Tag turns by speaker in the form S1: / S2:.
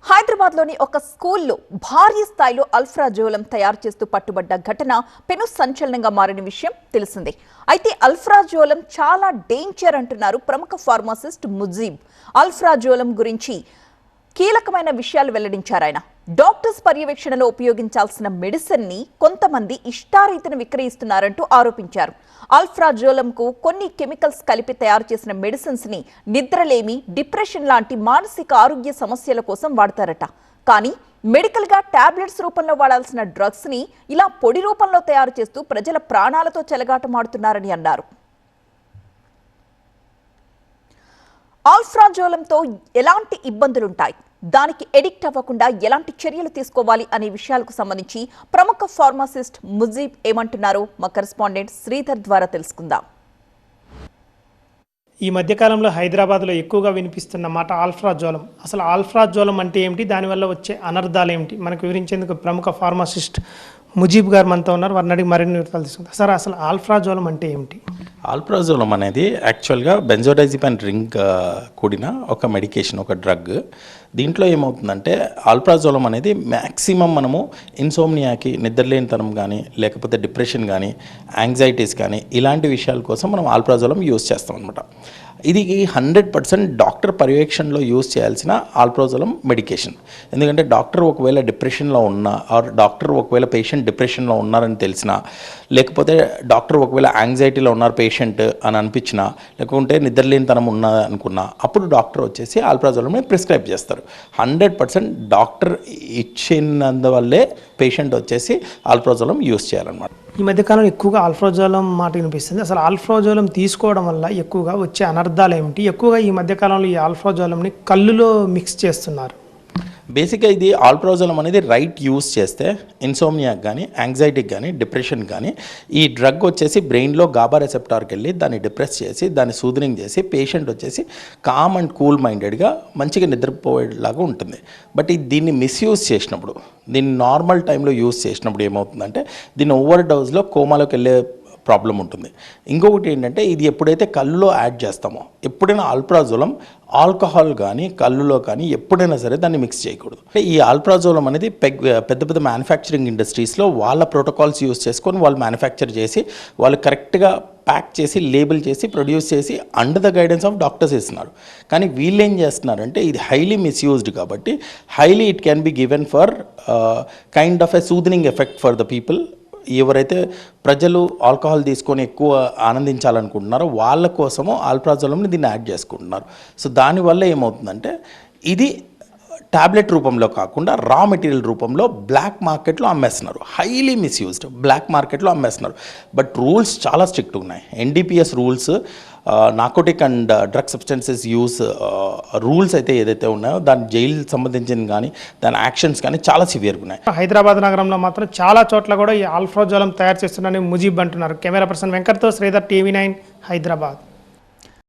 S1: హైదరాబాద్లోని ఒక స్కూల్లో భారీ స్థాయిలో అల్ఫ్రాజోలం తయారు చేస్తూ పట్టుబడ్డ ఘటన పెను సంచలనంగా మారిన విషయం తెలిసిందే. అయితే అల్ఫ్రాజోలం చాలా డేంజర్ అంటున్నారు ప్రముఖ ఫార్మాసిస్ట్ ముజీబ్. అల్ఫ్రాజోలం గురించి కీలకమైన విషయాలు వెల్లడించారు ఆయన. డాక్టర్స్ పర్యవేక్షణలో ఉపయోగించాల్సిన మెడిసిన్ ని కొంతమంది ఇష్టారీతిన విక్రయిస్తున్నారంటూ ఆరోపించారు. అల్ఫ్రాజోలంకు కొన్ని కెమికల్స్ కలిపి తయారు చేసిన మెడిసిన్స్ ని నిద్రలేమి, డిప్రెషన్ లాంటి మానసిక ఆరోగ్య సమస్యల కోసం వాడతారట. కానీ మెడికల్ గా టాబ్లెట్స్ రూపంలో వాడాల్సిన డ్రగ్స్ ని ఇలా పొడి రూపంలో తయారు చేస్తూ ప్రజల ప్రాణాలతో చెలగాటమాడుతున్నారని అన్నారు. అల్ఫ్రాజోలంతో ఎలాంటి ఇబ్బందులుంటాయి, దానికి ఎడిక్ట్ అవ్వకుండా ఎలాంటి చర్యలు తీసుకోవాలి అనే విషయాలకు సంబంధించి ప్రముఖ ఫార్మాసిస్ట్ ముజీబ్ ఏమంటున్నారో మా కరెస్పాండెంట్ శ్రీధర్ ద్వారా తెలుసుకుందాం.
S2: ఈ మధ్యకాలంలో హైదరాబాద్లో ఎక్కువగా వినిపిస్తున్న మాట ఆల్ఫ్రాజోలం. అసలు ఆల్ఫ్రాజోలం అంటే ఏమిటి, దానివల్ల వచ్చే అనర్థాలు ఏమిటి, మనకు వివరించేందుకు ప్రముఖ ఫార్మాసిస్ట్ ముజీబ్ గారు మనతో ఉన్నారు. వారిని అడిగి మరిన్ని వివరాలు తీసుకుంటారు. సార్, అసలు ఆల్ఫ్రాజోలం అంటే ఏమిటి?
S3: ఆల్ప్రాజోలం అనేది యాక్చువల్గా బెంజోడైజిపైన్ రింగ్ కూడిన ఒక మెడికేషన్, ఒక డ్రగ్. దీంట్లో ఏమవుతుందంటే ఆల్ప్రాజోలం అనేది మ్యాక్సిమం మనము ఇన్సోమ్నియాకి, నిద్రలేనితనం కానీ, లేకపోతే డిప్రెషన్ కానీ, యాంగ్జైటీస్ కానీ ఇలాంటి విషయాల కోసం మనం ఆల్ప్రాజోలం యూజ్ చేస్తాం అనమాట. ఇది 100% డాక్టర్ పర్యవేక్షణలో యూజ్ చేయాల్సిన ఆల్ప్రాజోలం మెడికేషన్. ఎందుకంటే డాక్టర్ ఒకవేళ డిప్రెషన్లో ఉన్నా, ఆర్ డాక్టర్ ఒకవేళ పేషెంట్ డిప్రెషన్లో ఉన్నారని తెలిసినా, లేకపోతే డాక్టర్ ఒకవేళ యాంగ్జైటీలో ఉన్నారు పేషెంట్ అని అనిపించినా, లేకుంటే నిద్రలేనితనం ఉన్నా అనుకున్నా, అప్పుడు డాక్టర్ వచ్చేసి ఆల్ప్రాజోలంని ప్రిస్క్రైబ్ చేస్తారు. 100% డాక్టర్ ఇచ్చినందువల్లే పేషెంట్ వచ్చేసి ఆల్ప్రాజోలం యూజ్ చేయాలన్నమాట.
S2: ఈ మధ్యకాలంలో ఎక్కువగా ఆల్ఫ్రాజోలం మాట వినిపిస్తుంది. అసలు ఆల్ఫ్రాజోలం తీసుకోవడం వల్ల ఎక్కువగా వచ్చే అనర్థాలు ఏమిటి? ఎక్కువగా ఈ మధ్యకాలంలో ఈ ఆల్ఫ్రాజోలంని కళ్ళులో మిక్స్ చేస్తున్నారు.
S3: బేసిక్గా ఇది ఆల్ప్రాజోలం అనేది రైట్ యూస్ చేస్తే ఇన్సోమ్నియాకి కానీ, యాంగ్జైటీకి కానీ, డిప్రెషన్ కానీ ఈ డ్రగ్ వచ్చేసి బ్రెయిన్లో గాబా రెసెప్టార్కి వెళ్ళి దాన్ని డిప్రెస్ చేసి, దాన్ని సూదనింగ్ చేసి పేషెంట్ వచ్చేసి కామ్ అండ్ కూల్ మైండెడ్గా మంచిగా నిద్రపోయేలాగా ఉంటుంది. బట్ దీన్ని మిస్యూజ్ చేసినప్పుడు, దీన్ని నార్మల్ టైంలో యూజ్ చేసినప్పుడు ఏమవుతుందంటే దీన్ని ఓవర్ డోస్లో కోమాలోకి వెళ్ళే ప్రాబ్లం ఉంటుంది. ఇంకొకటి ఏంటంటే ఇది ఎప్పుడైతే కళ్ళులో యాడ్ చేస్తామో, ఎప్పుడైనా ఆల్ప్రాజోలం ఆల్కహాల్ కానీ కళ్ళులో కానీ ఎప్పుడైనా సరే దాన్ని మిక్స్ చేయకూడదు. ఈ ఆల్ప్రాజోలం అనేది పెద్ద పెద్ద మ్యానుఫ్యాక్చరింగ్ ఇండస్ట్రీస్లో వాళ్ళ ప్రోటోకాల్స్ యూజ్ చేసుకొని వాళ్ళు మ్యానుఫ్యాక్చర్ చేసి, వాళ్ళు కరెక్ట్గా ప్యాక్ చేసి, లేబుల్ చేసి, ప్రొడ్యూస్ చేసి under the guidance of doctors ఇస్తున్నారు. కానీ వీళ్ళు ఏం చేస్తున్నారంటే ఇది హైలీ మిస్యూజ్డ్ కాబట్టి highly it can be given for kind of a soothing effect for the people. ఎవరైతే ప్రజలు ఆల్కహాల్ తీసుకొని ఎక్కువ ఆనందించాలనుకుంటున్నారో వాళ్ళ కోసము ఆల్ప్రాజోలంని దీన్ని యాడ్ చేసుకుంటున్నారు. సో దానివల్ల ఏమవుతుందంటే ఇది టాబ్లెట్ రూపంలో కాకుండా రా మెటీరియల్ రూపంలో బ్లాక్ మార్కెట్లో అమ్మేస్తున్నారు. హైలీ మిస్యూజ్డ్ బ్లాక్ మార్కెట్లో అమ్మేస్తున్నారు. బట్ రూల్స్ చాలా స్ట్రిక్ట్ ఉన్నాయి. NDPS rules, narcotic and drug substances use rules అయితే ఏదైతే ఉన్నాయో దాని జైలు సంబంధించిన కానీ, దాని యాక్షన్స్ కానీ చాలా సివియర్గా ఉన్నాయి.
S2: హైదరాబాద్ నగరంలో మాత్రం చాలా చోట్ల కూడా ఈ ఆల్ఫ్రాజోలం తయారు చేస్తున్నారని ముజీబ్ అంటున్నారు. కెమెరా పర్సన్ వెంకట్తో శ్రీధర్, TV9 హైదరాబాద్.